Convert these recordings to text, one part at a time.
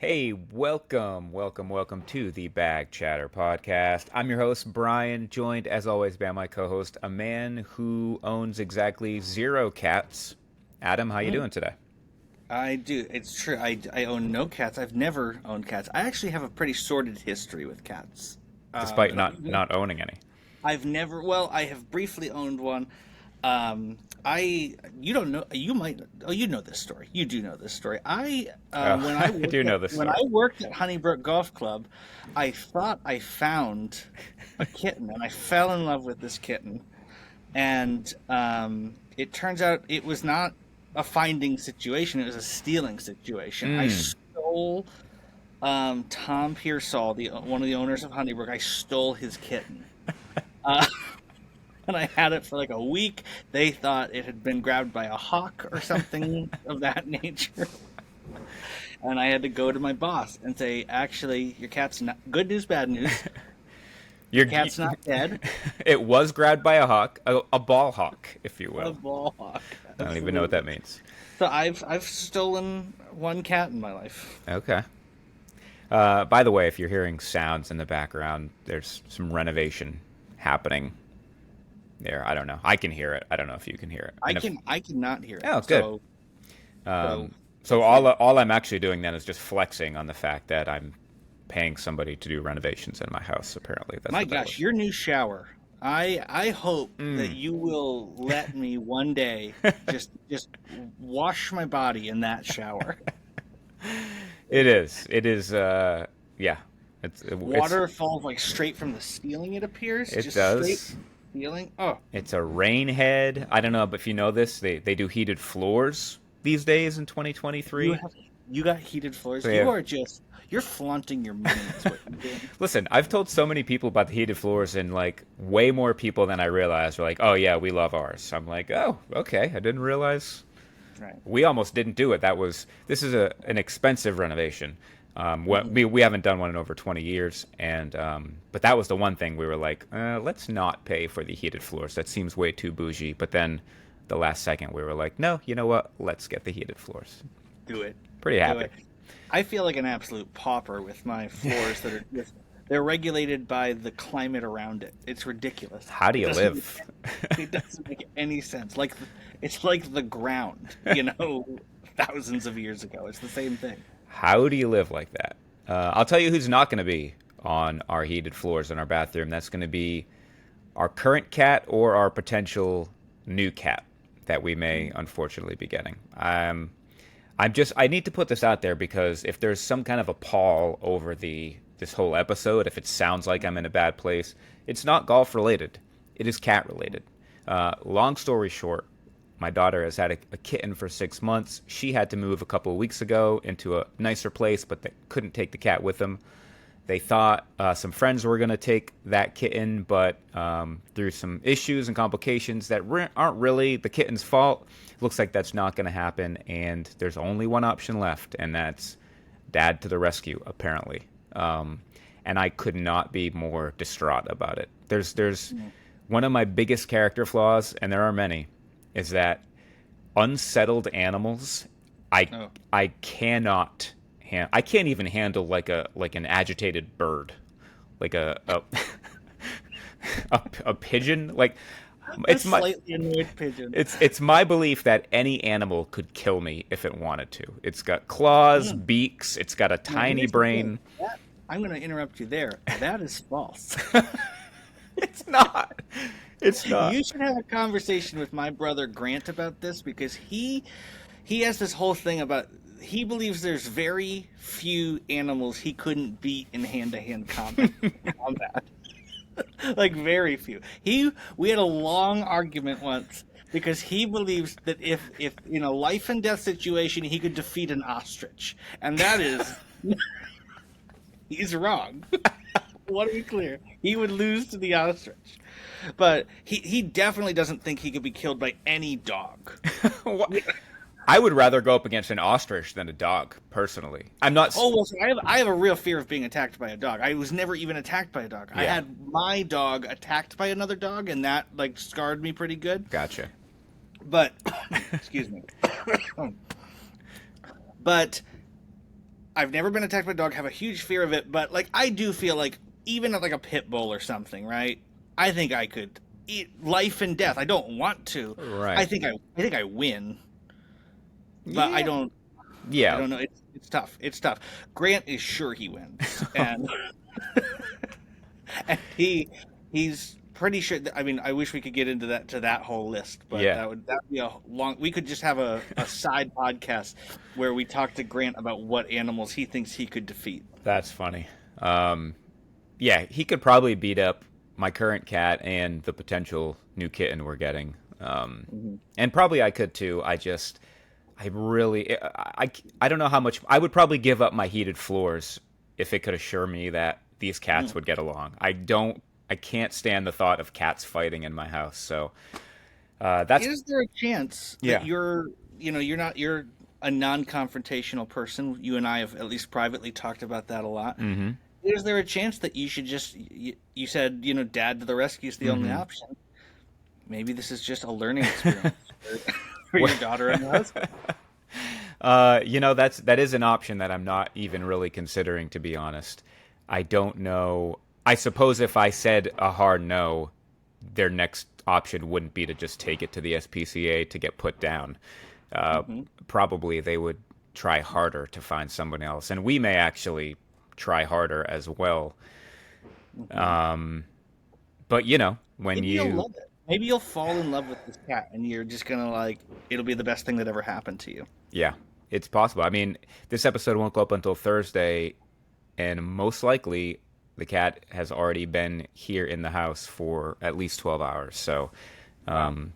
Hey, welcome to the Bag Chatter podcast. I'm your host, Brian, joined as always by my co host, a man who owns exactly 0 cats. Adam, how you Mm, doing today? I do. It's true. I own no cats. I've never owned cats. I actually have a pretty sordid history with cats. Despite But not owning any. I've never. Well, I have briefly owned one. I you don't know. You might. Oh, you know this story. You do know this story. Oh, When I I do worked at know this when I story. worked at Honeybrook Golf Club, I thought I found a kitten, and I fell in love with this kitten. And it turns out it was not a finding situation; it was a stealing situation. I Mm. stole Tom Pearsall, the one of the owners of Honeybrook. I stole his kitten, uh, and I had it for like a week. They thought it had been grabbed by a hawk or something of that nature, and I had to go to my boss and say, "Actually, your cat's not good news, bad news. Your You're, cat's not dead. it was grabbed by a hawk, a ball hawk, if you A will. ball hawk, I don't even know what that absolutely." means. So I've stolen one cat in my life. Okay. By the way, if you're hearing sounds in the background, there's some renovation happening there. I don't know. I can hear it. I don't know if you can hear it. And if I cannot hear it. oh, good. So So hopefully, all I'm actually doing then is just flexing on the fact that I'm paying somebody to do renovations in my house. Apparently, that's my what that gosh, was. your new shower. I hope that Mm. you will let me one day just wash my body in that shower. It is. It is. Yeah. It's. Water falls like straight from the ceiling. It appears It just straight does. from the ceiling. Oh, It's a rain head. I don't know, but if you know this, they do heated floors these days in you 2023. have you got heated floors. So You yeah. are just you're flaunting your money. Is what you're doing. Listen, I've told so many people about the heated floors, and like way more people than I realized were like, "Oh yeah, we love ours." I'm like, "Oh, okay. I didn't realize Right. we almost didn't do it. This is an expensive renovation. Mhm. We haven't done one in over 20 years, and but that was the one thing we were like, let's not pay for the heated floors. That seems way too bougie. But then the last second we were like, no, you know what? Let's get the heated floors. Do it. Pretty Do happy. it. I feel like an absolute pauper with my floors that are just they're regulated by the climate around it. It's ridiculous. How do It you doesn't live? it doesn't make any sense. It's like the ground, thousands of years ago. It's the same thing. How do you live like that? I'll tell you who's not going to be on our heated floors in our bathroom. That's going to be our current cat or our potential new cat that we may unfortunately be getting. I need to put this out there because if there's some kind of a pall over the this whole episode, if it sounds like I'm in a bad place, it's not golf related. It is cat related. Long story short, my daughter has had a kitten for 6 months. She had to move a couple of weeks ago into a nicer place, but they couldn't take the cat with them. They thought some friends were going to take that kitten, but through some issues and complications that aren't really the kitten's fault, looks like that's not going to happen. And there's only one option left, and that's dad to the rescue, apparently. And I could not be more distraught about it. There's Mm. one of my biggest character flaws, and there are many, is that unsettled animals, I Oh, I cannot I can't even handle like an agitated bird, like a pigeon. Like a it's my slightly annoyed pigeon. it's my belief that any animal could kill me if it wanted to. It's got claws, Mm. beaks, it's got a Now, tiny here's the thing. brain. I'm going to interrupt you there. That is false. It's not. It's not. You should have a conversation with my brother Grant about this because he has this whole thing about he believes there's very few animals he couldn't beat in hand-to-hand combat. Like very few. He We had a long argument once because he believes that if in a life and death situation he could defeat an ostrich. And that is he's wrong. Want to be clear. He would lose to the ostrich. But he definitely doesn't think he could be killed by any dog. What? I would rather go up against an ostrich than a dog, personally. I'm not. Oh, well, so I have a real fear of being attacked by a dog. I was never even attacked by a dog. I Yeah, had my dog attacked by another dog, and that like scarred me pretty good. gotcha. But excuse me. But I've never been attacked by a dog. Have a huge fear of it, but like I do feel like even at like a pit bull or something, right? I think I could eat life and death. I don't want to. Right. I think I win, but I Yeah. don't. I Yeah. don't know. It's tough. It's tough. Grant is sure he wins, and and he's pretty sure. I mean, I wish we could get into that whole list, but Yeah. that'd be a long. We could just have a side podcast where we talk to Grant about what animals he thinks he could defeat. That's funny. Um, yeah, he could probably beat up my current cat and the potential new kitten we're getting. Hmm. And probably I could too. I really, I don't know how much. I would probably give up my heated floors if it could assure me that these cats would get along. I can't stand the thought of cats fighting in my house. So that's, Is there a chance yeah. that you're a non-confrontational person? You and I have at least privately talked about that a lot. Mm-hmm. Is there a chance that you should just you said, dad to the rescue is the only Mm-hmm. option? Maybe this is just a learning experience for your daughter and husband. That is an option that I'm not even really considering, to be honest. I don't know. I suppose if I said a hard no, their next option wouldn't be to just take it to the SPCA to get put down. Uh, Hmm. Probably they would try harder to find someone else, and we may actually try harder as well. Hmm. Um, but when Maybe you'll you, love it. Maybe you'll fall in love with this cat, and you're just gonna like it'll be the best thing that ever happened to you. yeah, it's possible. I mean, this episode won't go up until Thursday, and most likely the cat has already been here in the house for at least 12 hours. So, Wow. um,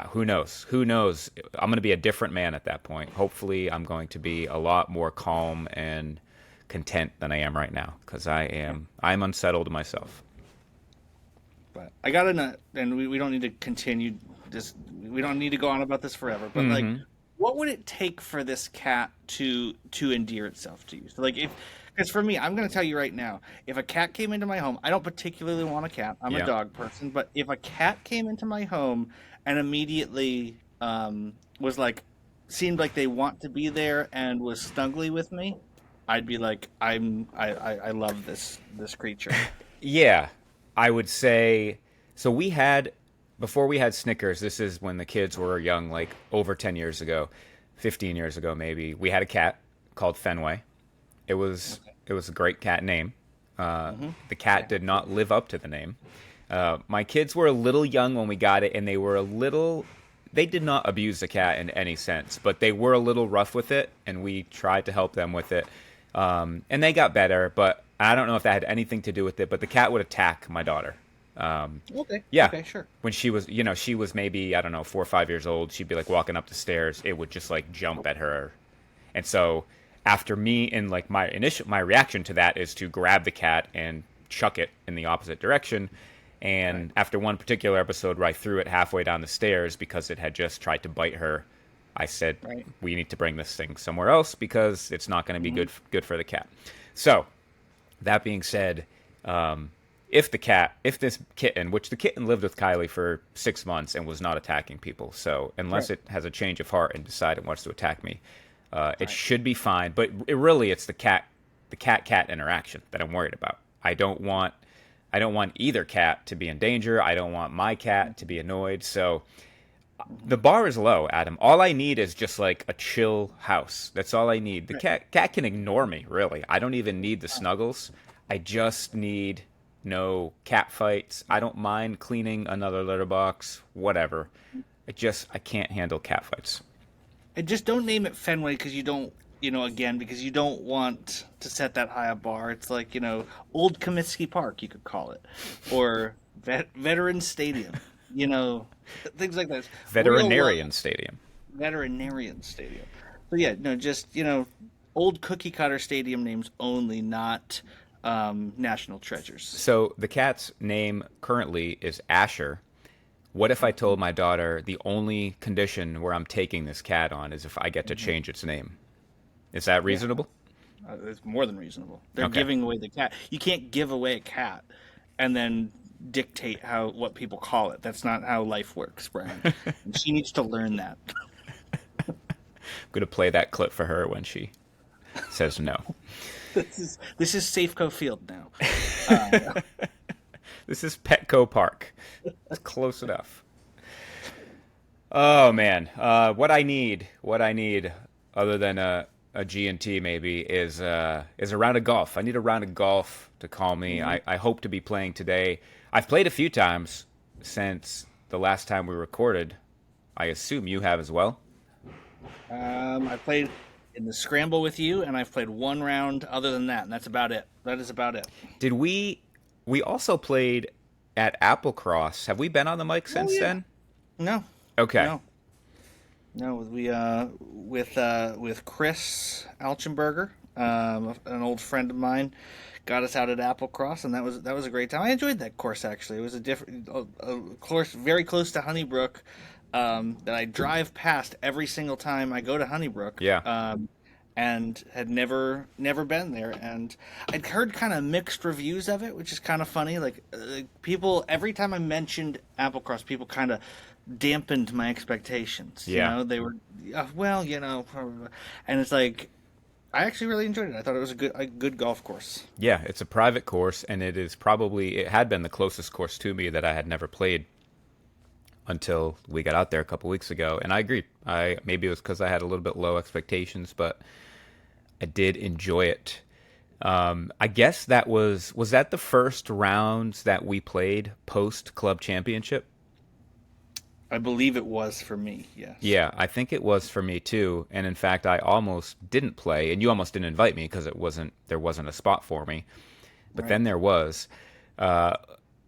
who knows? Who knows? I'm going to be a different man at that point. Hopefully, I'm going to be a lot more calm and content than I am right now because I'm unsettled myself. But I gotta know, and we don't need to continue this. We don't need to go on about this forever. But like, Hmm. what would it take for this cat to endear itself to you? So like, if because for me, I'm gonna tell you right now, if a cat came into my home, I don't particularly want a cat. I'm a Yeah. dog person, but if a cat came into my home and immediately was like, seemed like they want to be there and was snuggly with me, I'd be like, I love this creature. Yeah, I would say so. Before we had Snickers, this is when the kids were young, like over 10 years ago, 15 years ago maybe. We had a cat called Fenway. It was Okay. it was a great cat name. Hmm. The cat Yeah. did not live up to the name. My kids were a little young when we got it, and they did not abuse the cat in any sense, but they were a little rough with it, and we tried to help them with it. And they got better, but I don't know if that had anything to do with it, but the cat would attack my daughter. Um, Okay. yeah. Okay. Sure. When she was maybe, I don't know, 4 or 5 years old, she'd be like walking up the stairs. It would just like jump at her. And so after me and like my reaction to that is to grab the cat and chuck it in the opposite direction. Right. And after one particular episode where I threw it halfway down the stairs because it had just tried to bite her, I said, Right. we need to bring this thing somewhere else because it's not going to be Hmm. good for the cat. So that being said, um, if this kitten, which the kitten lived with Kylie for 6 months and was not attacking people, so unless Right. it has a change of heart and decide it wants to attack me, it Right. should be fine. But it's the cat interaction that I'm worried about. I don't want either cat to be in danger. I don't want my cat to be annoyed. So Hmm. the bar is low, Adam. All I need is just like a chill house. That's all I need. The Right. cat can ignore me, really. I don't even need the snuggles. I just need no cat fights. I don't mind cleaning another litter box, whatever. I can't handle cat fights. And just don't name it Fenway because you don't, again, because you don't want to set that high a bar. It's like, Old Comiskey Park, you could call it, or Veteran Stadium, you know, things like that. Real Veterinarian stadium. veterinarian stadium. So yeah, no, just old cookie cutter stadium names only, not national treasures. So the cat's name currently is Asher. What if I told my daughter the only condition where I'm taking this cat on is if I get to Hmm. change its name? Is that Yeah, reasonable? it's more than reasonable. They're Okay. giving away the cat. You can't give away a cat and then dictate what people call it. That's not how life works, Brian. And she needs to learn that. I'm going to play that clip for her when she says no. This is Safeco Field now. This is Petco Park. It's close enough. Oh man, what I need, other than a G&T maybe, is a round of golf. I need a round of golf to calm me. I hope to be playing today. I've played a few times since the last time we recorded. I assume you have as well. I played in the scramble with you, and I've played one round other than that, and that's about it. That is about it. Did we? We also played at Applecross. Have we been on the mic Oh since yeah. then? No, Okay. no, no. We with Chris Alchenberger, an old friend of mine, got us out at Applecross, and that was a great time. I enjoyed that course actually. It was a course very close to Honeybrook, that I drive past every single time I go to Honeybrook. Yeah. And had never been there, and I'd heard kind of mixed reviews of it, which is kind of funny. Like people, every time I mentioned Applecross, people kind of dampened my expectations. Yeah. They were, well, and it's like I actually really enjoyed it. I thought it was a good golf course. Yeah, it's a private course, and it had been the closest course to me that I had never played until we got out there a couple weeks ago. And I agreed. Maybe it was because I had a little bit low expectations, but I did enjoy it. I guess was that the first rounds that we played post club championship? I believe it was for me. Yes. Yeah, I think it was for me too. And in fact, I almost didn't play, and you almost didn't invite me because there wasn't a spot for me. But Right. then there was.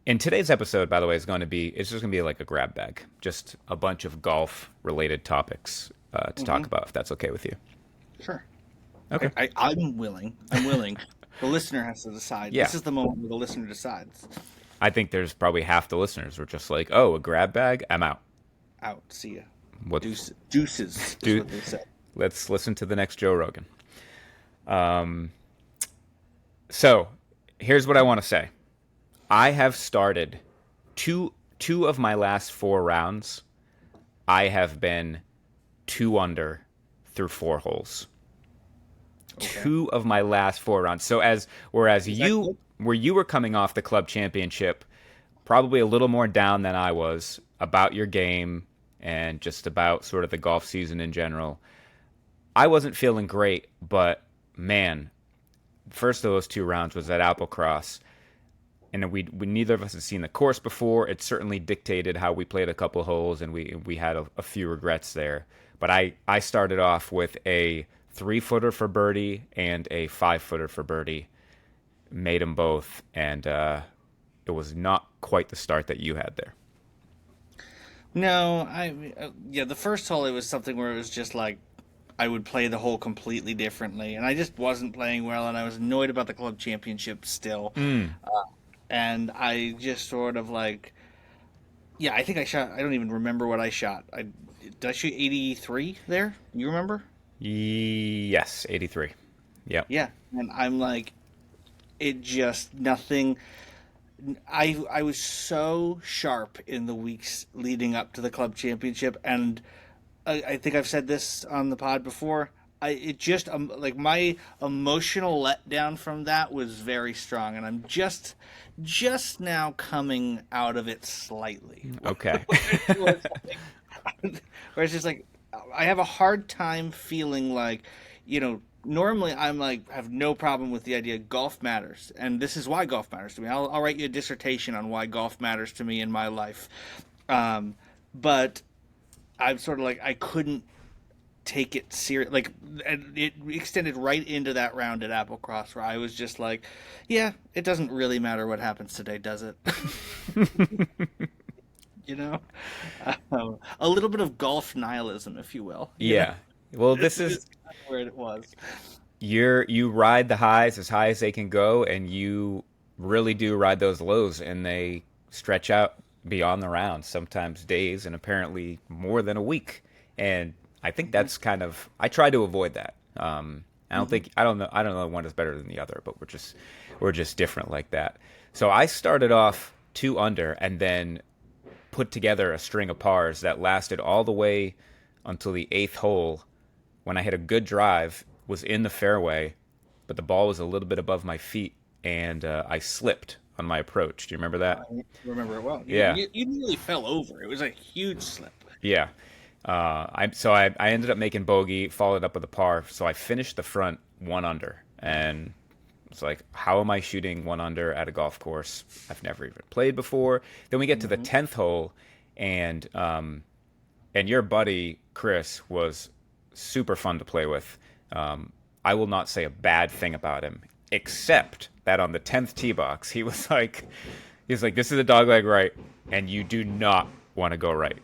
In today's episode, by the way, it's just gonna be like a grab bag, just a bunch of golf related topics to talk about, if that's okay with you. Sure. Okay. I'm willing. I'm willing. The listener has to decide. Yeah. This is the moment where the listener decides. I think there's probably half the listeners who are just like, "Oh, a grab bag, I'm out." Out. See ya. What? Deuces is Do what they said. Let's listen to the next Joe Rogan. So, here's what I want to say. I have started two of my last four rounds. I have been 2 under through 4 holes. Okay. 2 of my last 4 rounds. So whereas Is that good? where you were coming off the club championship, probably a little more down than I was about your game and just about sort of the golf season in general. I wasn't feeling great, but man, first of those 2 rounds was at Applecross, and we neither of us had seen the course before. It certainly dictated how we played a couple holes, and we had a few regrets there. But I started off with a 3-footer for birdie and a 5-footer for birdie, made them both, and it was not quite the start that you had there. No, yeah, the first hole it was something where it was just like I would play the hole completely differently, and I just wasn't playing well, and I was annoyed about the club championship still, and I just sort of like, yeah, I think I shot. I don't even remember what I shot. Did I shoot 83 there? You remember? Yes, 83. Yep. Yeah, and I'm like, it just nothing. I was so sharp in the weeks leading up to the club championship, and I think I've said this on the pod before. It just like my emotional letdown from that was very strong, and I'm just now coming out of it slightly. Okay. Where it's just like I have a hard time feeling like, normally I'm like have no problem with the idea golf matters, and this is why golf matters to me. I'll write you a dissertation on why golf matters to me in my life, but I'm sort of like I couldn't take it serious. Like, and it extended right into that round at Applecross where I was just like, yeah, it doesn't really matter what happens today, does it? you know, a little bit of golf nihilism, if you will. Yeah. Well, this This is is kind of where it was. you ride the highs as high as they can go, and you really do ride those lows, and they stretch out beyond the round, sometimes days, and apparently more than a week. And I think that's kind of I try to avoid that. I don't know one is better than the other, but we're just different like that. So I started off 2 under, and then put together a string of pars that lasted all the way until the eighth hole when I hit a good drive was in the fairway, but the ball was a little bit above my feet, and I slipped on my approach. Do you remember that? I remember it well. Yeah. You nearly fell over. It was a huge slip. Yeah. I ended up making bogey, followed up with a par. So I finished the front 1 under, and it's like, how am I shooting 1 under at a golf course I've never even played before? Then we get to the 10th hole, and your buddy Chris was super fun to play with. I will not say a bad thing about him, except that on the 10th tee box, he's like, this is a dogleg right, and you do not want to go right.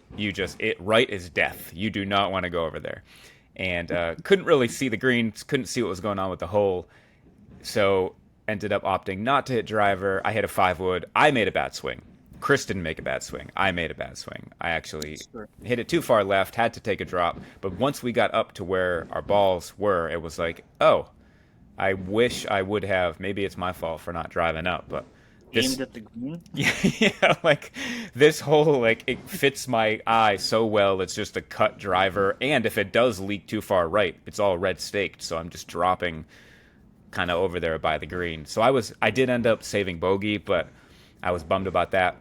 Right is death. You do not want to go over there. And couldn't really see the greens, couldn't see what was going on with the hole. So ended up opting not to hit driver. I hit a 5-wood. I made a bad swing. Chris didn't make a bad swing. I made a bad swing. I actually hit it too far left, had to take a drop. But once we got up to where our balls were, it was like, oh, I wish I would have. Maybe it's my fault for not driving up, but aimed at the green. Yeah, like this hole, like it fits my eye so well. It's just a cut driver, and if it does leak too far right, it's all red staked. So I'm just dropping kind of over there by the green. So I did end up saving bogey, but I was bummed about that.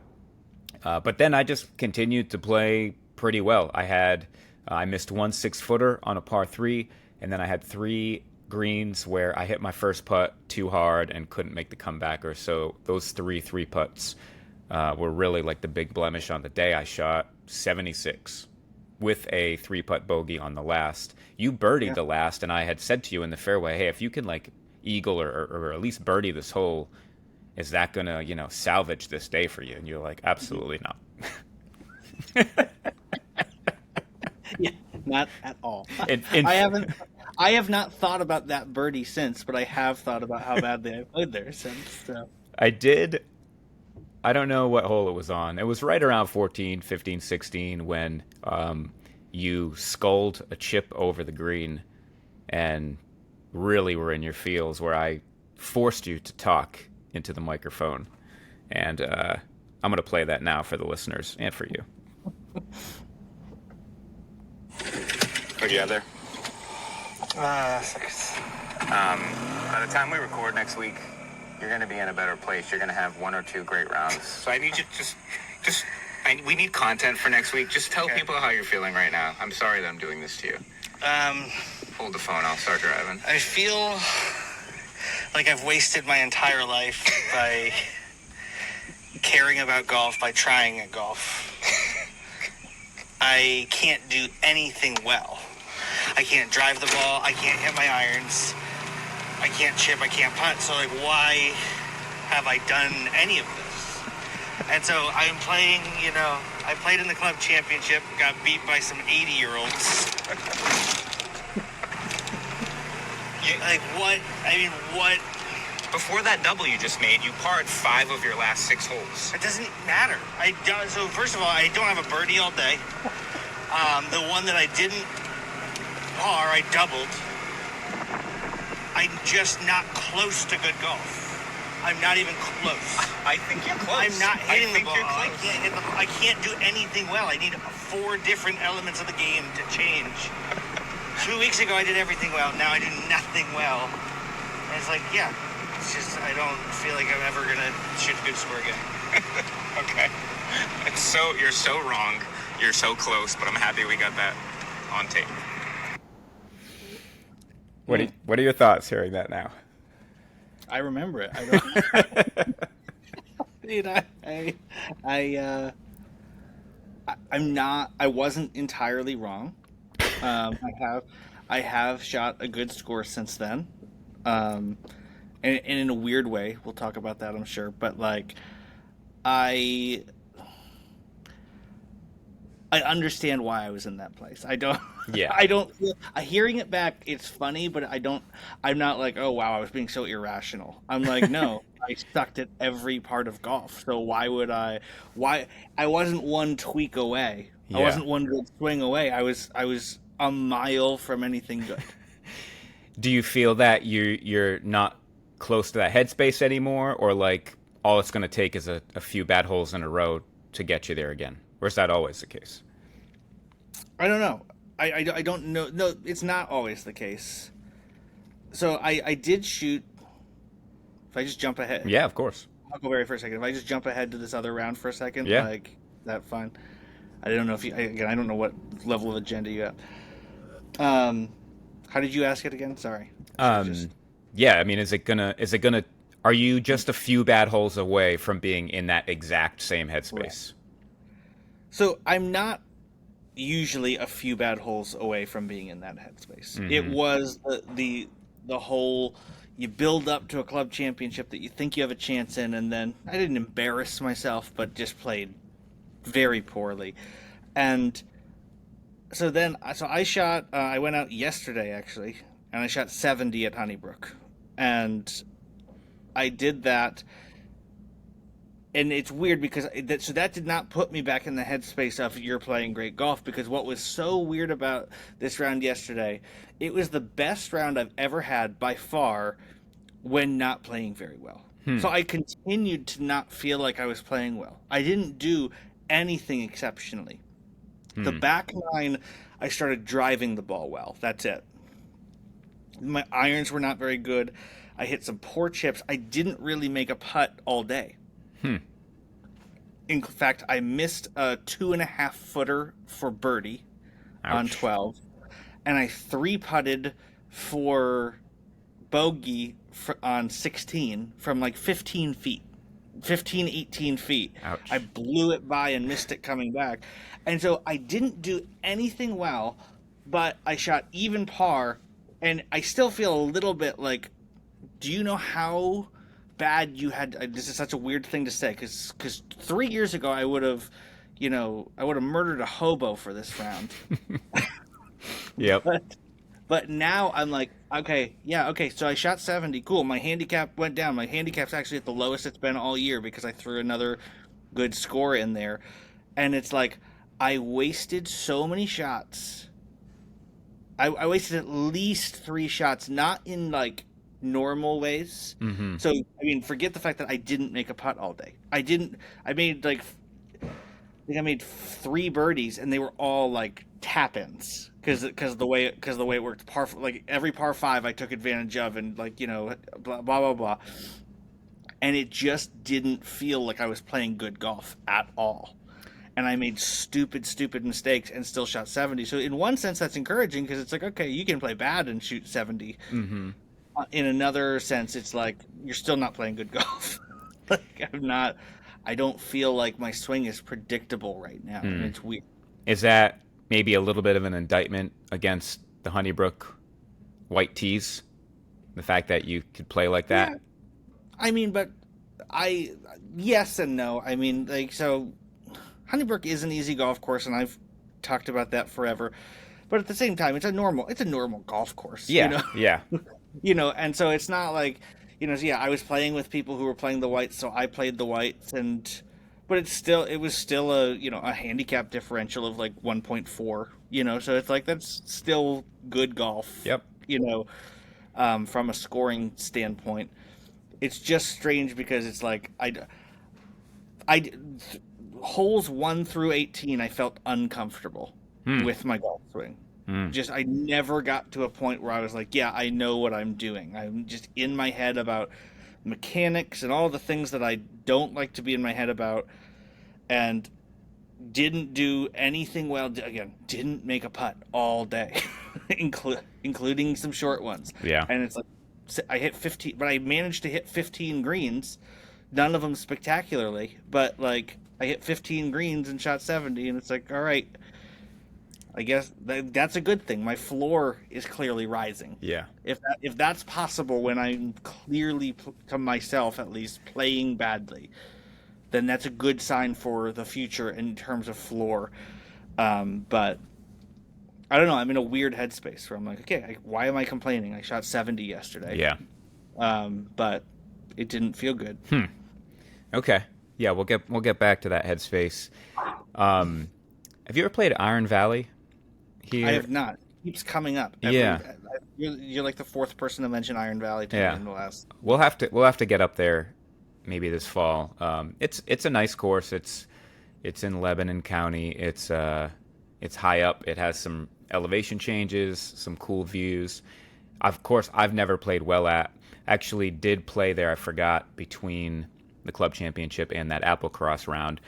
But then I just continued to play pretty well. I missed 1 6-footer on a par 3, and then I had 3 greens where I hit my first putt too hard and couldn't make the comebacker. So those 3 putts were really like the big blemish on the day. I shot 76 with a 3-putt bogey on the last. You birdied the last, and I had said to you in the fairway, hey, if you can like eagle or at least birdie this hole, is that gonna salvage this day for you? And you're like, absolutely not. Yeah, not at all. In I have not thought about that birdie since, but I have thought about how badly I played there since. So. I don't know what hole it was on. It was right around 14, 15, 16 when you sculled a chip over the green and really were in your feels, where I forced you to talk into the microphone. And I'm going to play that now for the listeners and for you. What do you have there? 6. By the time we record next week, you're going to be in a better place. You're going to have 1 or 2 great rounds. So I need you to we need content for next week. Just tell people how you're feeling right now. I'm sorry that I'm doing this to you. Hold the phone. I'll start driving. I feel like I've wasted my entire life by caring about golf, by trying at golf. I can't do anything well. I can't drive the ball. I can't hit my irons. I can't chip. I can't putt. So, like, why have I done any of this? And so I'm playing, I played in the club championship, got beat by some 80-year-olds. Like, what? I mean, what? Before that double you just made, you parred 5 of your last 6 holes. It doesn't matter. So, first of all, I don't have a birdie all day. The one that I didn't par, I doubled. I'm just not close to good golf. I'm not even close. I think you're close. I'm not hitting the ball. You're I close. can't hit the ball. I can't do anything well. I need 4 different elements of the game to change. 2 weeks ago, I did everything well. Now I do nothing well. And it's like, it's just, I don't feel like I'm ever going to shoot a good score again. Okay. You're so wrong. You're so close, but I'm happy we got that on tape. What are your thoughts hearing that now? I remember it. I don't. Dude, I'm not. I wasn't entirely wrong. I have shot a good score since then, and in a weird way, we'll talk about that, I'm sure. But like, I understand why I was in that place. I don't. Yeah. I don't. Hearing it back, it's funny, but I don't. I'm not like, oh wow, I was being so irrational. I'm like, no, I sucked at every part of golf. So why would I? Why I wasn't one tweak away. Yeah. I wasn't one good swing away. I was a mile from anything good. Do you feel that you're not close to that headspace anymore, or like all it's going to take is a few bad holes in a row to get you there again? Or is that always the case? I don't know. I don't know. No, it's not always the case. So I did shoot. If I just jump ahead, Yeah, of course. Huckleberry for a second. If I just jump ahead to this other round for a second, Yeah. like that fine. I don't know if you again. I don't know what level of agenda you have. How did you ask it again? Sorry. Just- Yeah, I mean, is it gonna? Are you just a few bad holes away from being in that exact same headspace? So I'm not usually a few bad holes away from being in that headspace. It was the whole you build up to a club championship that you think you have a chance in, and then I didn't embarrass myself, but just played very poorly. And so I shot. I went out yesterday actually, and I shot 70 at Honeybrook, and I did that. And it's weird because that did not put me back in the headspace of you're playing great golf, because what was so weird about this round yesterday, it was the best round I've ever had by far when not playing very well. So I continued to not feel like I was playing well. I didn't do anything exceptionally. The back nine, I started driving the ball well. That's it. My irons were not very good. I hit some poor chips. I didn't really make a putt all day. In fact, I missed a 2.5 footer for birdie on Ouch. 12, and I 3-putted for bogey on 16 from like 15 feet, 15, 18 feet. Ouch. I blew it by and missed it coming back. And so I didn't do anything well, but I shot even par, and I still feel a little bit like, do you know how bad you had? This is such a weird thing to say, because 3 years ago I would have murdered a hobo for this round. Yep. But now I'm like, okay, yeah, okay, so I shot 70, cool. My handicap went down. My handicap's actually at the lowest it's been all year because I threw another good score in there. And it's like, I wasted so many shots. I wasted at least 3 shots, not in like normal ways. So I mean, forget the fact that I didn't make a putt all day. I made like, I think I made 3 birdies, and they were all like tap-ins because the way it worked. Like every par 5 I took advantage of, and like, you know, blah blah blah blah. And it just didn't feel like I was playing good golf at all. And I made stupid mistakes and still shot 70. So in one sense, that's encouraging, because it's like, okay, you can play bad and shoot 70. In another sense, it's like, you're still not playing good golf. Like, I don't feel like my swing is predictable right now. And it's weird. Is that maybe a little bit of an indictment against the Honeybrook white tees? The fact that you could play like that? Yeah. I mean, but yes and no. I mean, like, so Honeybrook is an easy golf course, and I've talked about that forever. But at the same time, it's a normal golf course. Yeah, You know? yeah. You know, and so it's not like, you know, so yeah, I was playing with people who were playing the whites, so I played the whites, but it was still a, you know, a handicap differential of like 1.4, you know, so it's like, that's still good golf. Yep. You know, from a scoring standpoint. It's just strange because it's like, holes 1 through 18, I felt uncomfortable with my golf swing. Just, I never got to a point where I was like, yeah, I know what I'm doing. I'm just in my head about mechanics and all the things that I don't like to be in my head about, and didn't do anything well. Again, didn't make a putt all day, including some short ones. Yeah. And it's like, I hit 15, but I managed to hit 15 greens, none of them spectacularly, but like, I hit 15 greens and shot 70, and it's like, all right, I guess that's a good thing. My floor is clearly rising. Yeah. If that's possible when I'm clearly, to myself at least, playing badly, then that's a good sign for the future in terms of floor. But I don't know. I'm in a weird headspace where I'm like, okay, why am I complaining? I shot 70 yesterday. Yeah. But it didn't feel good. Okay. Yeah, we'll get back to that headspace. Have you ever played Iron Valley? Here? I have not. It keeps coming up. Yeah. You're like the 4th person to mention Iron Valley to me in the last. We'll have to get up there maybe this fall. It's a nice course. It's in Lebanon County. It's high up. It has some elevation changes, some cool views. of course, I've never played well at. Actually, did play there. I forgot between the club championship and that Applecross round.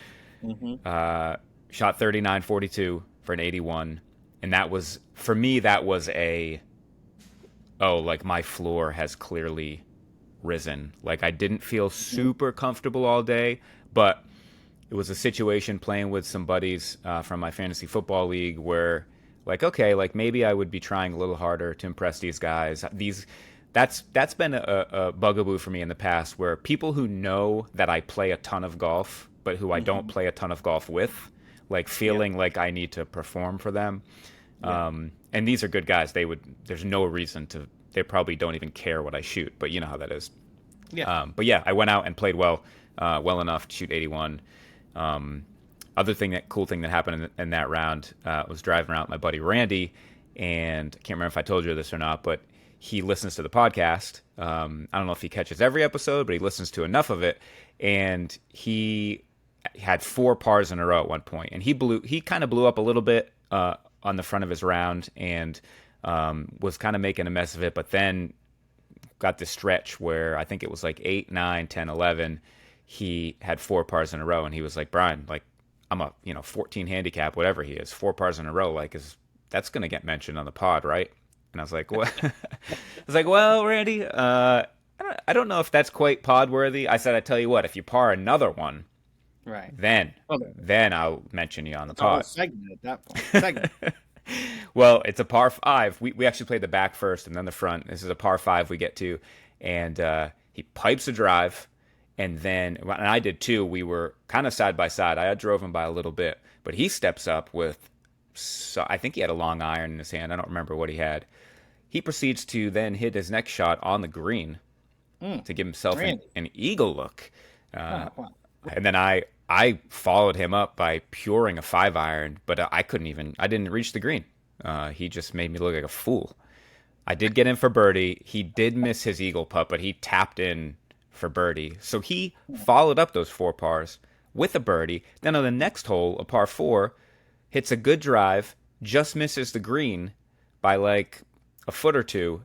Shot 39.42 for an 81, and that was for me. That was like my floor has clearly risen. Like I didn't feel super comfortable all day, but it was a situation playing with some buddies from my fantasy football league where, like, okay, like maybe I would be trying a little harder to impress these guys. That's been a bugaboo for me in the past, where people who know that I play a ton of golf, but who I don't play a ton of golf with, like feeling like I need to perform for them. And these are good guys. There's no reason to. They probably don't even care what I shoot, but you know how that is. Yeah. But yeah, I went out and played well enough to shoot 81. Cool thing that happened in that round was driving around with my buddy Randy, and I can't remember if I told you this or not, but he listens to the podcast. I don't know if he catches every episode, but he listens to enough of it, and he had 4 pars in a row at one point, and he kind of blew up a little bit on the front of his round, and was kind of making a mess of it, but then got this stretch where I think it was like 8, 9, 10, 11. He had 4 pars in a row, and he was like, Brian, like I'm a 14 handicap, whatever he is, 4 pars in a row, like that's gonna get mentioned on the pod, right? And I was like, what? I was like, well, Randy, I don't know if that's quite pod worthy. I said, I tell you what, if you par another one, Right. then I'll mention you on the It's a whole pod. segment at that point. Segment. Well, it's a par 5. We actually played the back first and then the front. This is a par 5 we get to, and he pipes a drive, and I did too. We were kind of side by side. I drove him by a little bit, but he steps up with, I think he had a long iron in his hand. I don't remember what he had. He proceeds to then hit his next shot on the green to give himself an eagle look. Wow. And then I followed him up by puring a 5-iron, but I didn't reach the green. He just made me look like a fool. I did get in for birdie. He did miss his eagle putt, but he tapped in for birdie. So he followed up those 4 pars with a birdie. Then on the next hole, a par 4, hits a good drive, just misses the green by like a foot or two,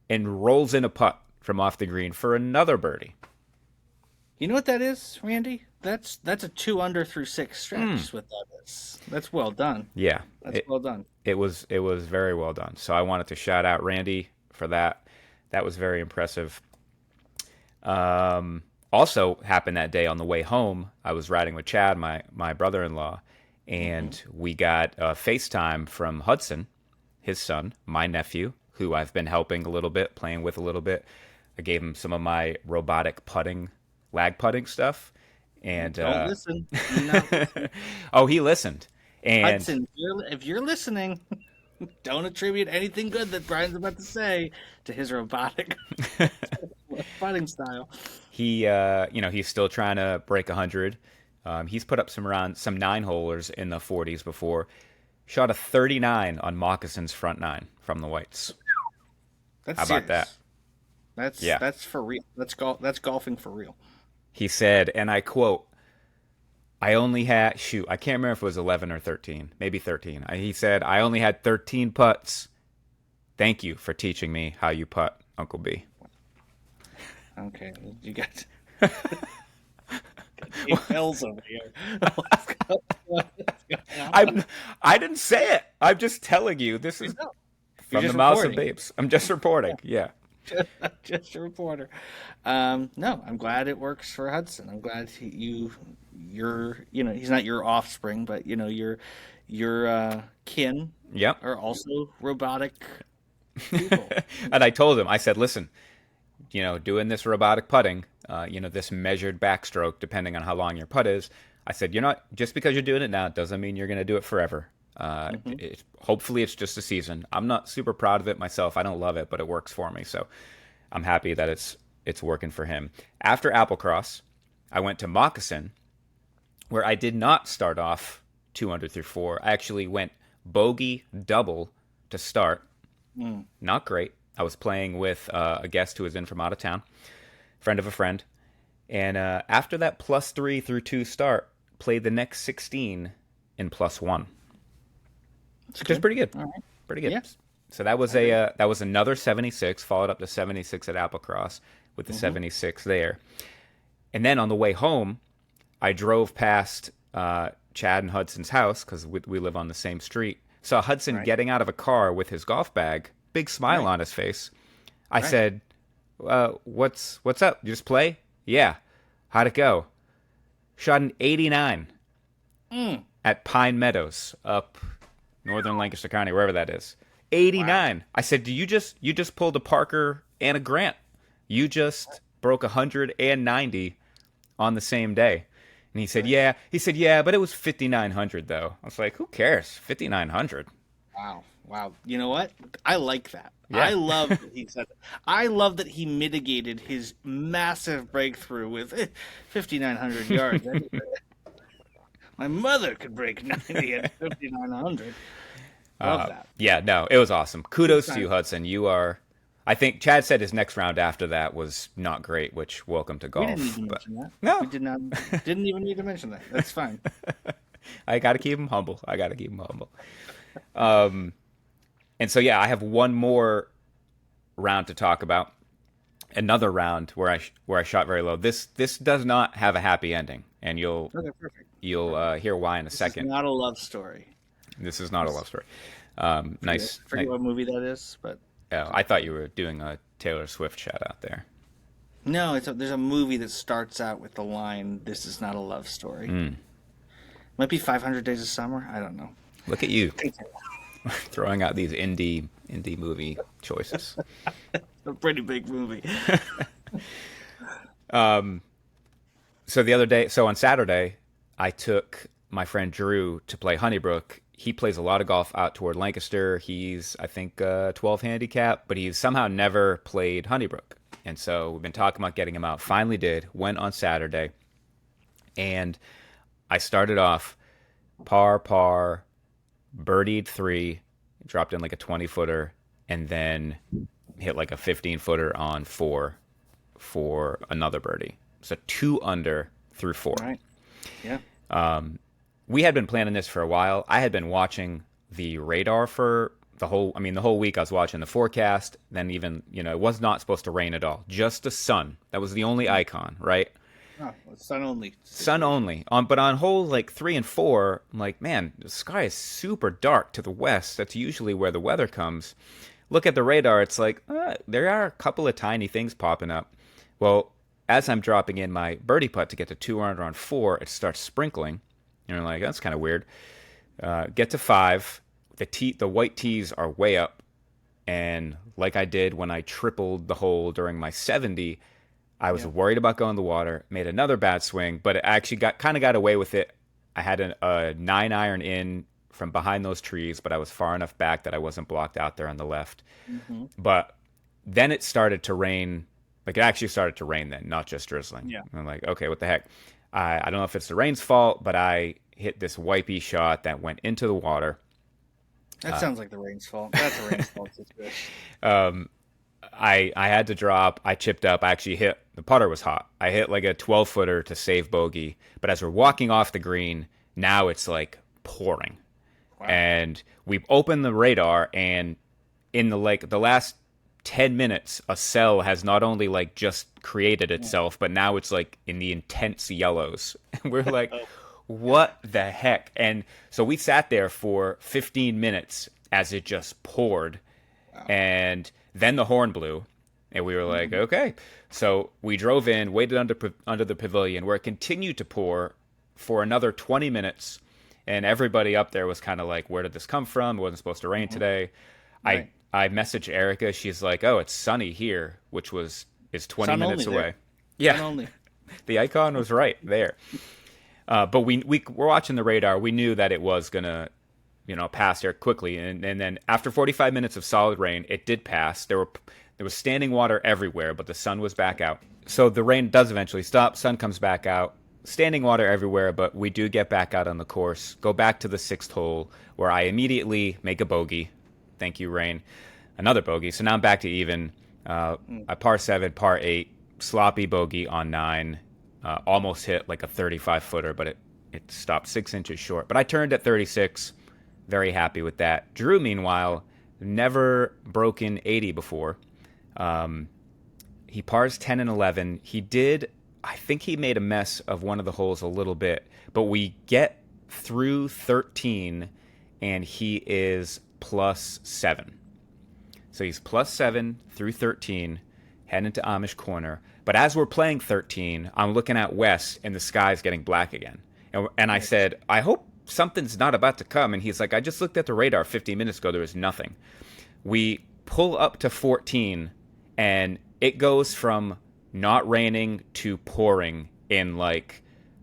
and rolls in a putt from off the green for another birdie. You know what that is, Randy? That's a 2 under through 6 stretch. What that is. That's well done. Yeah, That's well done. It was very well done. So I wanted to shout out Randy for that. That was very impressive. Also happened that day on the way home, I was riding with Chad, my brother-in-law, and we got a FaceTime from Hudson, his son, my nephew, who I've been helping a little bit, playing with a little bit. I gave him some of my robotic lag putting stuff. And Don't listen. No. Oh, he listened. And Hudson, if you're listening, don't attribute anything good that Brian's about to say to his robotic putting style. he's still trying to break 100. He's put up some 9-holers in the 40s before. Shot a 39 on Moccasins front 9 from the whites. That's How about serious. that? That's for real. That's golfing for real. He said, and I quote, I only had, I can't remember if it was 11 or 13, maybe 13. He said, I only had 13 putts. Thank you for teaching me how you putt, Uncle B. Okay, you got bells over here. I didn't say it. I'm just telling you. This is from the just mouths of reporting. babes. I'm just reporting. Yeah. Just a reporter. No, I'm glad it works for Hudson. I'm glad you're he's not your offspring, but your kin Yep. are also robotic people. And I told him, I said, listen, doing this robotic putting, this measured backstroke, depending on how long your putt is. I said, just because you're doing it now doesn't mean you're going to do it forever. Hopefully it's just a season. I'm not super proud of it myself. I don't love it, but it works for me. So I'm happy that it's working for him. After Applecross, I went to Moccasin, where I did not start off 200 through 4. I actually went bogey double to start. Not great. I was playing with a guest who was in from out of town, friend of a friend. And after that +3 through 2 start, played the next 16 in +1. Which is pretty good. All right. Pretty good. Yeah. So that was another 76, followed up to 76 at Applecross with the 76 there. And then on the way home, I drove past Chad and Hudson's house because we live on the same street. Saw Hudson getting out of a car with his golf bag, big smile on his face. I said, "What's up? You just play?" "Yeah." "How'd it go?" "Shot an 89 at Pine Meadows up northern Lancaster County, wherever that is. 89. Wow. I said, you just pulled a Parker and a Grant. You just broke 190 on the same day." And he said, "Yeah." He said, "Yeah, but it was 5,900 though." I was like, "Who cares? 5,900." Wow. You know what? I like that. Yeah. I love that he said that. I love that he mitigated his massive breakthrough with 5,900 yards. My mother could break 90 at 5,900. Love that. Yeah, no, it was awesome. Kudos to you, Hudson. You are. I think Chad said his next round after that was not great, which welcome to golf. We didn't even mention that. No. We didn't even need to mention that. That's fine. I got to keep him humble. And so, yeah, I have one more round to talk about. Another round where I shot very low. This does not have a happy ending, and you'll hear why in a second. It's not a love story. This is not a love story. Nice. I forget what movie that is, but I thought you were doing a Taylor Swift shout out there. no, there's a movie that starts out with the line, "This is not a love story." Might be 500 Days of Summer. I don't know. Look at you throwing out these indie movie choices. A pretty big movie. So on Saturday, I took my friend Drew to play Honeybrook. He plays a lot of golf out toward Lancaster. He's, I think, 12 handicap, but he's somehow never played Honeybrook. And so we've been talking about getting him out. Finally did. Went on Saturday. And I started off par, birdied 3, dropped in like a 20-footer, and then hit like a 15-footer on 4 for another birdie. So 2 under through 4. Right. Yeah. We had been planning this for a while. I had been watching the radar for the whole week. I was watching the forecast. Then even, it was not supposed to rain at all. Just the sun. That was the only icon, right? Oh, sun only. Sun only. But on holes like 3 and 4, I'm like, man, the sky is super dark to the west. That's usually where the weather comes. Look at the radar. It's like, there are a couple of tiny things popping up. Well, as I'm dropping in my birdie putt to get to 2 under on 4, it starts sprinkling. And you're like, that's kind of weird. Get to 5. The white tees are way up. And like I did when I tripled the hole during my 70, I was worried about going in the water. Made another bad swing, but I actually got away with it. I had a 9-iron in from behind those trees, but I was far enough back that I wasn't blocked out there on the left. Mm-hmm. But then it started to rain. Like, it actually started to rain then, not just drizzling. Yeah. I'm like, okay, what the heck? I don't know if it's the rain's fault, but I hit this wipey shot that went into the water. That sounds like the rain's fault. That's a rain's fault situation. I had to drop. I chipped up. I actually hit. The putter was hot. I hit like a 12-footer to save bogey. But as we're walking off the green, now it's like pouring. Wow. And we've opened the radar, and in the last 10 minutes, a cell has not only like just created itself, but now it's like in the intense yellows. And we're like, what the heck? And so we sat there for 15 minutes as it just poured. Wow. And then the horn blew, and we were like, okay. So we drove in, waited under the pavilion, where it continued to pour for another 20 minutes. And everybody up there was kind of like, where did this come from? It wasn't supposed to rain today. Right. I messaged Erica. She's like, oh, it's sunny here, which is 20 sun minutes away. There. Yeah. Sun only. The icon was right there. But we're watching the radar. We knew that it was going to, pass here quickly. And then after 45 minutes of solid rain, it did pass. There was standing water everywhere, but the sun was back out. So the rain does eventually stop. Sun comes back out. Standing water everywhere, but we do get back out on the course. Go back to the 6th hole, where I immediately make a bogey. Thank you, rain. Another bogey. So now I'm back to even. A par 7, par 8, sloppy bogey on 9. Almost hit like a 35-footer, but it stopped 6 inches short. But I turned at 36. Very happy with that. Drew, meanwhile, never broken 80 before. He pars 10 and 11. I think he made a mess of one of the holes a little bit, but we get through 13 and he is +7. So he's +7 through 13, heading into Amish corner. But as we're playing 13, I'm looking at Wes and the sky's getting black again. And I said, I hope something's not about to come. And he's like, I just looked at the radar 15 minutes ago. There was nothing. We pull up to 14 and it goes from not raining to pouring in like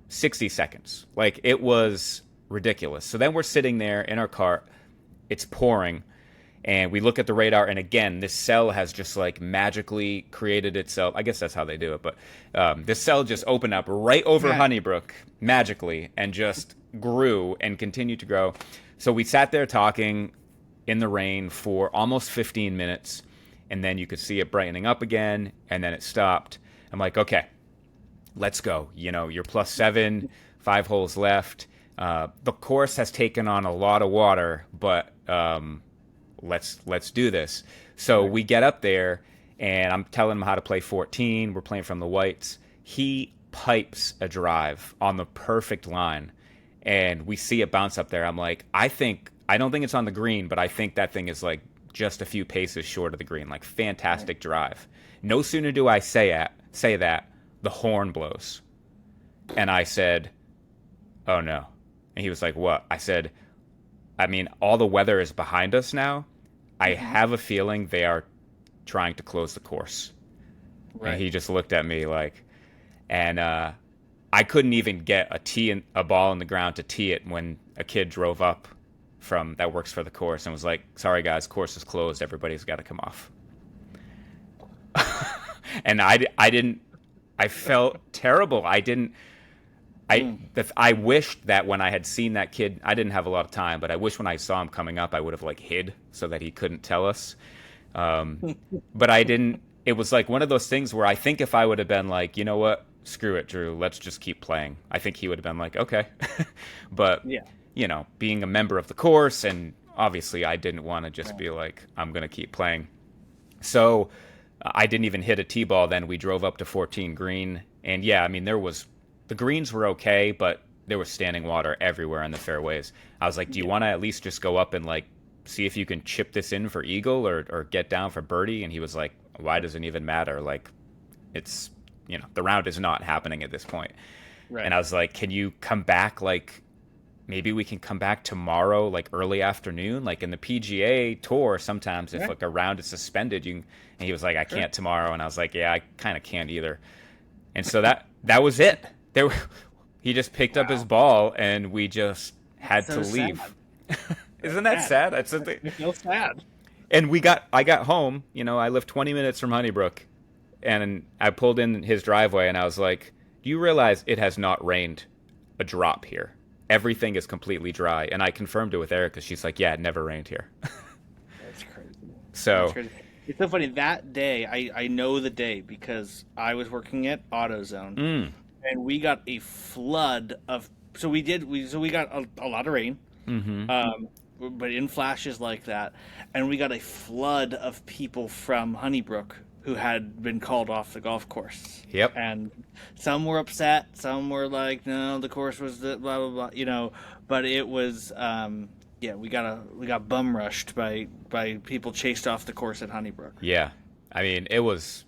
60 seconds. Like, it was ridiculous. So then we're sitting there in our car. It's pouring. And we look at the radar, and again, this cell has just like magically created itself. I guess that's how they do it, but this cell just opened up right over Honeybrook magically and just grew and continued to grow. So we sat there talking in the rain for almost 15 minutes, and then you could see it brightening up again, and then it stopped. I'm like, okay, let's go. You know, you're +7, 5 holes left. The course has taken on a lot of water, but let's do this. So we get up there, and I'm telling him how to play 14. We're playing from the whites. He pipes a drive on the perfect line, and we see it bounce up there. I'm like, I don't think it's on the green, but I think that thing is like just a few paces short of the green. Like, fantastic drive. No sooner do I say that, the horn blows. And I said, oh no. And he was like, what? I said, I mean, all the weather is behind us now. I have a feeling they are trying to close the course. Right. And he just looked at me like, and I couldn't even get a ball in the ground to tee it when a kid drove up that works for the course and was like, sorry guys, course is closed. Everybody's got to come off. And I felt terrible. I wished that when I had seen that kid, I didn't have a lot of time, but I wish when I saw him coming up, I would have like hid so that he couldn't tell us. But I didn't. It was like one of those things where I think if I would have been like, you know what, screw it, Drew, let's just keep playing, I think he would have been like, okay. But, you know, being a member of the course, and obviously I didn't want to just be like, I'm going to keep playing. So I didn't even hit a tee ball then. We drove up to 14 green. And yeah, I mean, the greens were okay, but there was standing water everywhere in the fairways. I was like, do you want to at least just go up and like see if you can chip this in for eagle or get down for birdie? And he was like, why does it even matter? Like, it's, you know, the round is not happening at this point. Right. And I was like, can you come back? Like, maybe we can come back tomorrow, like early afternoon, like in the PGA Tour. Sometimes if like a round is suspended, and he was like, I can't tomorrow. And I was like, yeah, I kind of can't either. And so that was it. He just picked up his ball, and we just had to leave. Isn't that sad? That's the thing. It feels sad. And I got home. You know, I live 20 minutes from Honeybrook, and I pulled in his driveway, and I was like, "Do you realize it has not rained a drop here? Everything is completely dry." And I confirmed it with Erica. She's like, "Yeah, it never rained here." That's crazy. So. That's crazy. It's so funny. That day, I know the day because I was working at AutoZone, and we got a flood of. So we got a lot of rain, but in flashes like that, and we got a flood of people from Honeybrook who had been called off the golf course. Yep. And some were upset, some were like, "No, the course was the blah blah blah," you know. But it was. Yeah, we got bum rushed by people chased off the course at Honeybrook. Yeah, I mean, it was.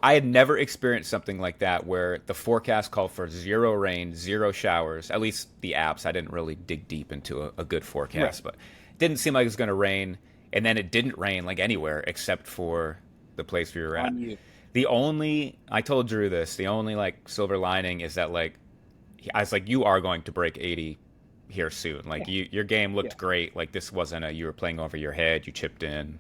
I had never experienced something like that where the forecast called for 0 rain, 0 showers. At least the apps. I didn't really dig deep into a good forecast, but it didn't seem like it was going to rain. And then it didn't rain like anywhere except for the place we were at. I told Drew this. The only like silver lining is that like I was like, you are going to break 80. Here soon. Like your game looked great. Like this wasn't you were playing over your head, you chipped in,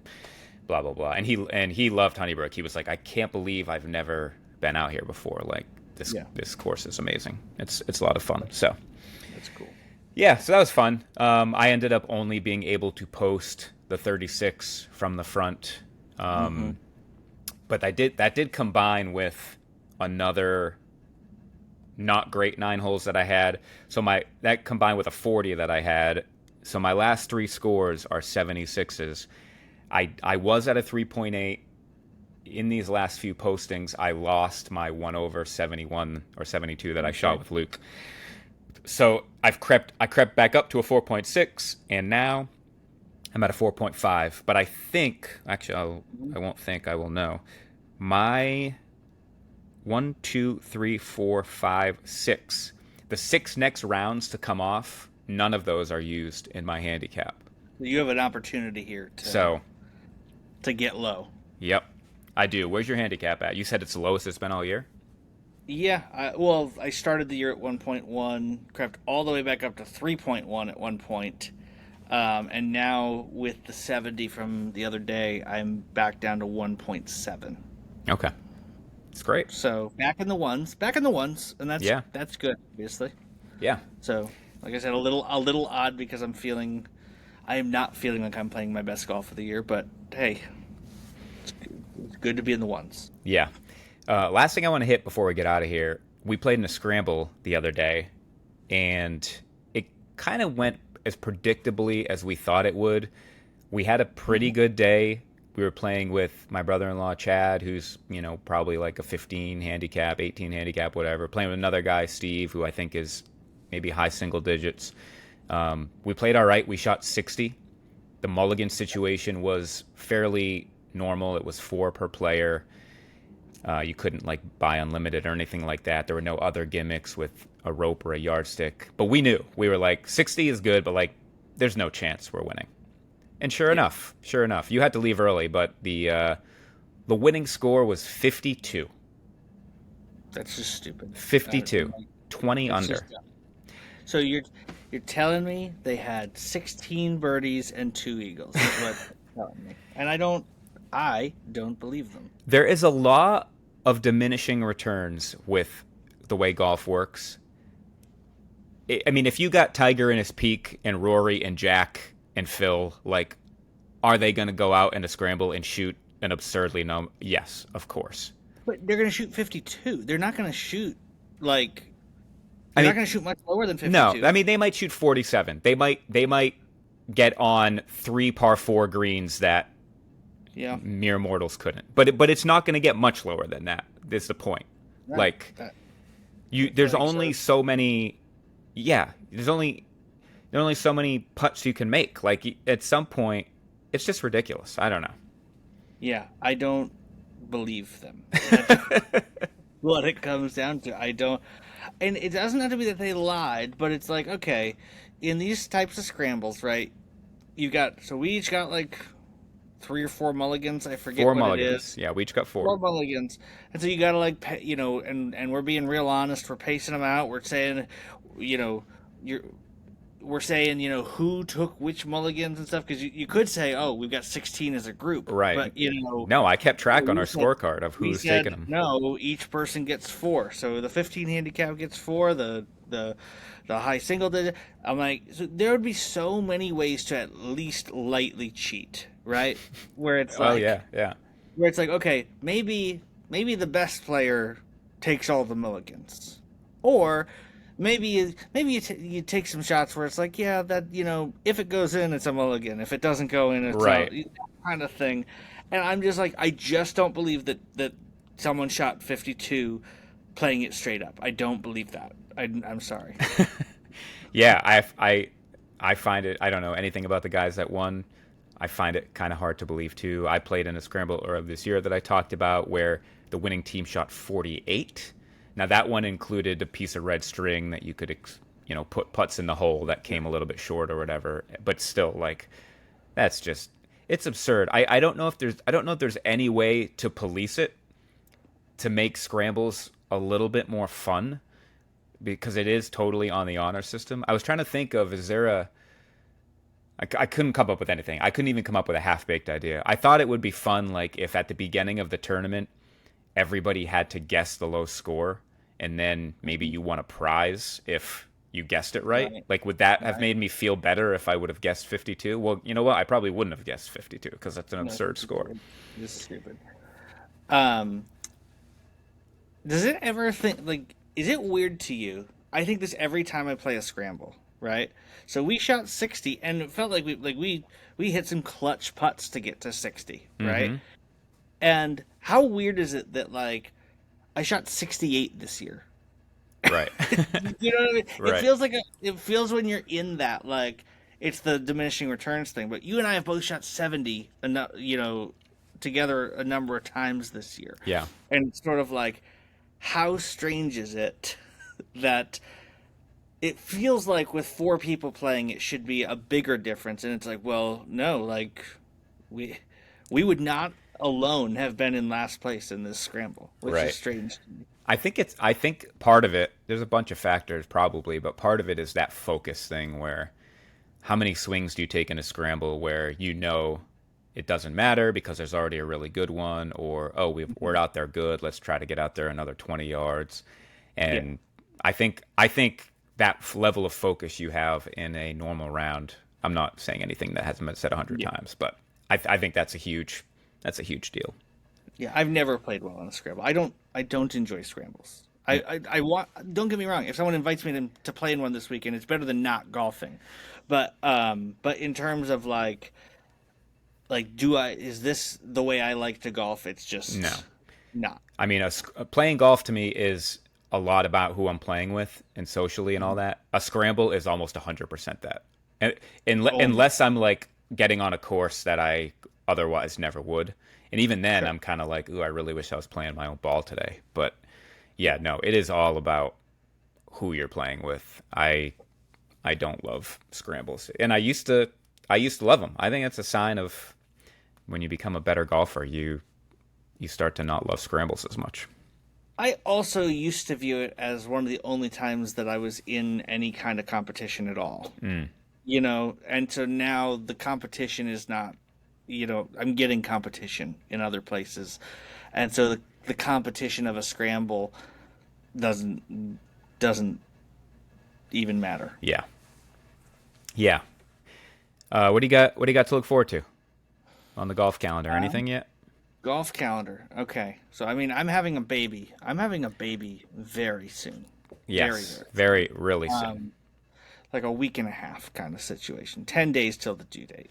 blah blah blah. And he loved Honeybrook. He was like, I can't believe I've never been out here before. Like this course is amazing. It's a lot of fun. So that's cool. Yeah, so that was fun. I ended up only being able to post the 36 from the front. But that did combine with another not great 9 holes that I had. So that combined with a 40 that I had. So my last three scores are 76s. I was at a 3.8. In these last few postings, I lost my 1 over 71 or 72 that I shot with Luke. So I crept back up to a 4.6, and now I'm at a 4.5. But I think, actually, I won't think, I will know. My 1, 2, 3, 4, 5, 6. The 6 next rounds to come off, none of those are used in my handicap. You have an opportunity here to get low. Yep, I do. Where's your handicap at? You said it's the lowest it's been all year? Yeah, I started the year at 1.1, crept all the way back up to 3.1 at one point, and now with the 70 from the other day, I'm back down to 1.7. Okay. It's great. So back in the ones, and that's good, obviously. Yeah. So, like I said, a little odd because I am not feeling like I'm playing my best golf of the year, but hey, it's good to be in the ones. Yeah. Last thing I want to hit before we get out of here, we played in a scramble the other day, and it kind of went as predictably as we thought it would. We had a pretty good day. We were playing with my brother-in-law, Chad, who's, probably like a 15 handicap, 18 handicap, whatever. Playing with another guy, Steve, who I think is maybe high single digits. We played all right. We shot 60. The mulligan situation was fairly normal. It was 4 per player. You couldn't buy unlimited or anything like that. There were no other gimmicks with a rope or a yardstick. But we knew. We were like, 60 is good, but there's no chance we're winning. And sure enough, you had to leave early, but the winning score was 52. That's just stupid. 52. 20 under. So you're telling me they had 16 birdies and 2 eagles. That's what you're telling me. And I don't believe them. There is a law of diminishing returns with the way golf works. I mean, if you got Tiger in his peak and Rory and Jack and Phil, are they going to go out in a scramble and shoot an absurdly number? Yes, of course. But they're going to shoot 52. They're not going to shoot not going to shoot much lower than 52. No, I mean they might shoot 47. They might get on 3 par 4 greens that mere mortals couldn't. But it's not going to get much lower than that. Is the point? Right. There's only so many. Yeah, there's only so many putts you can make. At some point, it's just ridiculous. I don't know. Yeah, I don't believe them. That's what it comes down to. I don't. And it doesn't have to be that they lied, but it's okay, in these types of scrambles, right? We each got 3 or 4 mulligans. I forget 4 what mulligans. it is. Yeah, we each got 4. 4 mulligans. And so you got to and we're being real honest. We're pacing them out. We're saying, we're saying, who took which mulligans and stuff, because you could say, oh, we've got 16 as a group. Right. But, No, I kept track on our scorecard of who's taking them. No, each person gets 4. So the 15 handicap gets 4, the high single digit. I'm so there would be so many ways to at least lightly cheat, right? Where it's oh, yeah. Where it's okay, maybe the best player takes all the mulligans. Or maybe you take some shots where it's that if it goes in, it's a mulligan. If it doesn't go in, it's right. that kind of thing. And I'm just I just don't believe that someone shot 52 playing it straight up. I don't believe that. I'm sorry. Yeah, I find it. I don't know anything about the guys that won. I find it kind of hard to believe too. I played in a scramble of this year that I talked about where the winning team shot 48. Now, that one included a piece of red string that you could, put putts in the hole that came a little bit short or whatever. But still, that's just, it's absurd. I don't know if there's any way to police it, to make scrambles a little bit more fun, because it is totally on the honor system. I was trying to think of, I couldn't come up with anything. I couldn't even come up with a half-baked idea. I thought it would be fun, if at the beginning of the tournament, everybody had to guess the low score, and then maybe you won a prize if you guessed it right. Would that have made me feel better if I would have guessed 52? Well, you know what? I probably wouldn't have guessed 52 because that's an absurd score. This is stupid. Does it ever is it weird to you? I think this every time I play a scramble. right? So we shot 60, and it felt like we hit some clutch putts to get to 60, right? Mm-hmm. And how weird is it that like I shot 68 this year? Right. You know what I mean? It Right. feels like it feels when you're in that like it's the diminishing returns thing. But you and I have both shot 70, together a number of times this year, Yeah. and it's sort of like, how strange is it that it feels like with four people playing, it should be a bigger difference, and it's like, well, no, like we we would not alone have been in last place in this scramble, which Right. is strange to me. I think part of it, there's a bunch of factors probably, but part of it is that focus thing where how many swings do you take in a scramble where you know it doesn't matter because there's already a really good one, or oh, we're out there good, let's try to get out there another 20 yards. Yeah. And I think that level of focus you have in a normal round, I'm not saying anything that hasn't been said 100 Yeah. times, but I think that's a huge deal. Yeah, I've never played well on a scramble. I don't enjoy scrambles. I want. Don't get me wrong. If someone invites me to play in one this weekend, it's better than not golfing. But in terms of like is this the way I like to golf? It's just No. not. I mean, playing golf to me is a lot about who I'm playing with and socially and all that. A scramble is almost 100% that. And unless I'm like getting on a course that I otherwise never would. And even then, Sure. I'm kind of like, ooh, I really wish I was playing my own ball today. But yeah, no, it is all about who you're playing with. I don't love scrambles, and I used to love them. I think it's a sign of when you become a better golfer, you start to not love scrambles as much. I also used to view it as one of the only times that I was in any kind of competition at all. And so now the competition is not, I'm getting competition in other places. And so the competition of a scramble doesn't even matter. Yeah, yeah. What do you got? What do you got to look forward to on the golf calendar? Anything yet? Golf calendar. Okay. So, I mean, I'm having a baby. I'm having a baby very soon. Very, Yes, very. really soon. Like a week and a half kind of situation. 10 days till the due date.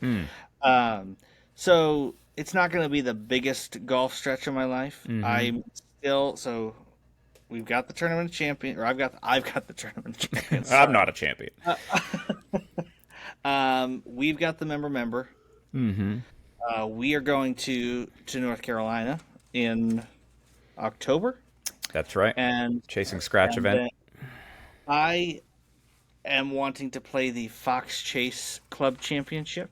Um, so it's not going to be the biggest golf stretch of my life. I'm still so we've got the tournament champion, or I've got the tournament champion. I'm Sorry. not a champion. We've got the member. Mm-hmm. We are going to North Carolina in October, That's right. and Chasing Scratch and event. then I am wanting to play the Fox Chase Club Championship,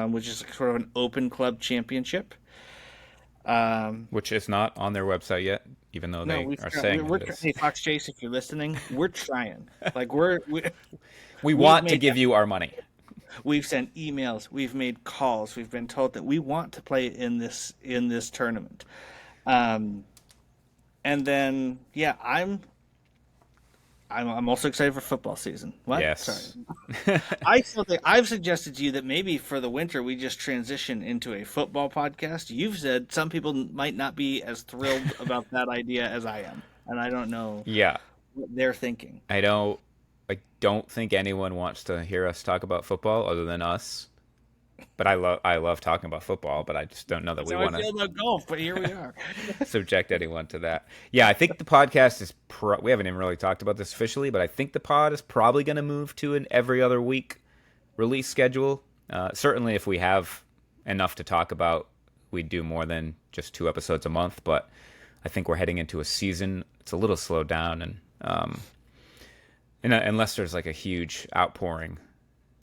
which is sort of an open club championship. Which is not on their website yet, even though they are saying we're it is. hey, Fox Chase, if you're listening, we're trying. Like We want to made give you our money. we've sent emails, we've made calls, we've been told that we want to play in this tournament. Um, and then yeah, I'm also excited for football season. What? Yes. Sorry. I still think I've suggested to you that maybe for the winter we just transition into a football podcast. You've said some people might not be as thrilled about that idea as I am, and I don't know Yeah. what they're thinking. I don't think anyone wants to hear us talk about football other than us. But I love talking about football, but I just don't know that we So I want feel to about golf, but here we are. subject anyone to that. Yeah, I think the podcast is we haven't even really talked about this officially, but I think the pod is probably going to move to an every other week release schedule. Certainly if we have enough to talk about, we'd do more than just 2 episodes a month, but I think we're heading into a season. It's a little slowed down, and unless there's like a huge outpouring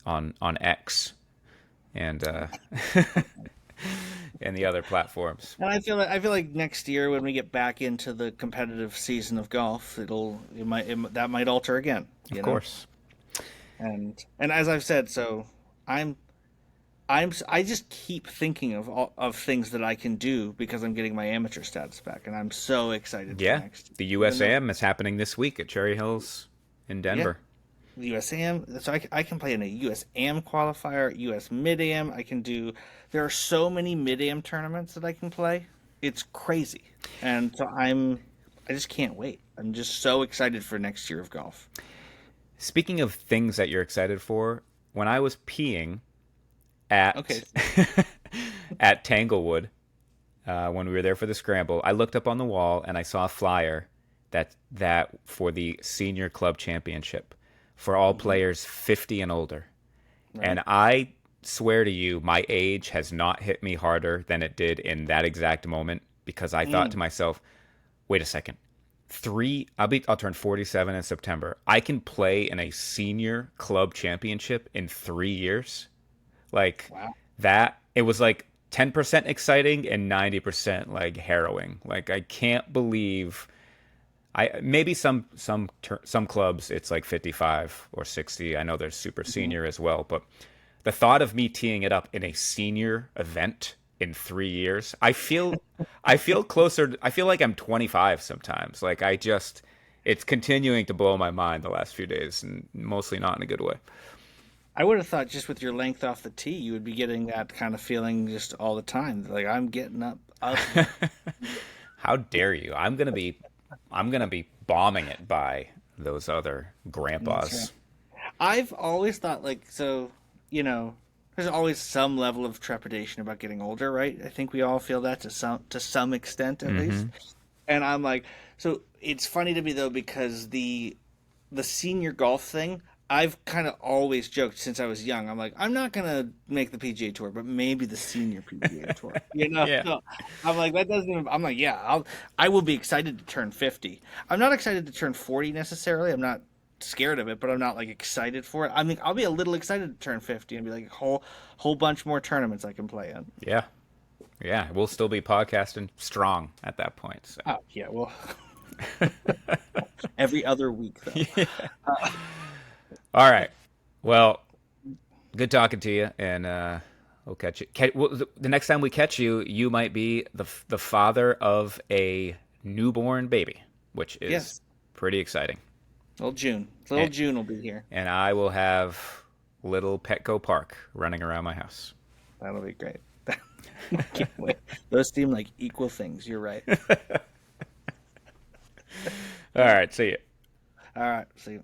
on X and and the other platforms. And I feel like next year when we get back into the competitive season of golf, that might alter again. Of course. And as I've said, so I just keep thinking of things that I can do because I'm getting my amateur status back, and I'm so excited. Yeah. For next The USAM is happening this week at Cherry Hills in Denver. the USAM. So I can play in a USAM qualifier, US Mid Am. I can do. There are so many Mid Am tournaments that I can play. It's crazy, and so I just can't wait. I'm just so excited for next year of golf. Speaking of things that you're excited for, when I was peeing at Okay. at Tanglewood, when we were there for the scramble, I looked up on the wall and I saw a flyer that for the senior club championship for all players 50 and older. And I swear to you, my age has not hit me harder than it did in that exact moment because I thought to myself, wait a second. I'll turn 47 in September. I can play in a senior club championship in 3 years. Like Wow. that, it was like 10% exciting and 90% like harrowing. Like I can't believe maybe some clubs it's like 55 or 60. I know there's super senior as well, but the thought of me teeing it up in a senior event in 3 years, I feel closer. I feel like I'm 25 sometimes. Like it's continuing to blow my mind the last few days, and mostly not in a good way. I would have thought just with your length off the tee, you would be getting that kind of feeling just all the time. Like I'm getting up. How dare you? I'm gonna be bombing it by those other grandpas. I've always thought like so, there's always some level of trepidation about getting older, right? I think we all feel that to some extent at least. And I'm like, so it's funny to me though because the senior golf thing, I've kind of always joked since I was young. I'm like, I'm not gonna make the PGA Tour, but maybe the senior PGA Tour. Yeah. So I'm like, that doesn't. I'm like, yeah, I will be excited to turn 50. I'm not excited to turn 40 necessarily. I'm not scared of it, but I'm not like excited for it. I mean, I'll be a little excited to turn 50 and be like a whole bunch more tournaments I can play in. Yeah, yeah. We'll still be podcasting strong at that point. So. Oh yeah, well, every other week though. All right. Well, good talking to you, and we'll catch you. The next time we catch you, you might be the father of a newborn baby, which is Yes. pretty exciting. Little June And- June will be here. And I will have little Petco Park running around my house. That'll be great. Can't wait. Those seem like equal things. You're right. All right. See you. All right. See you.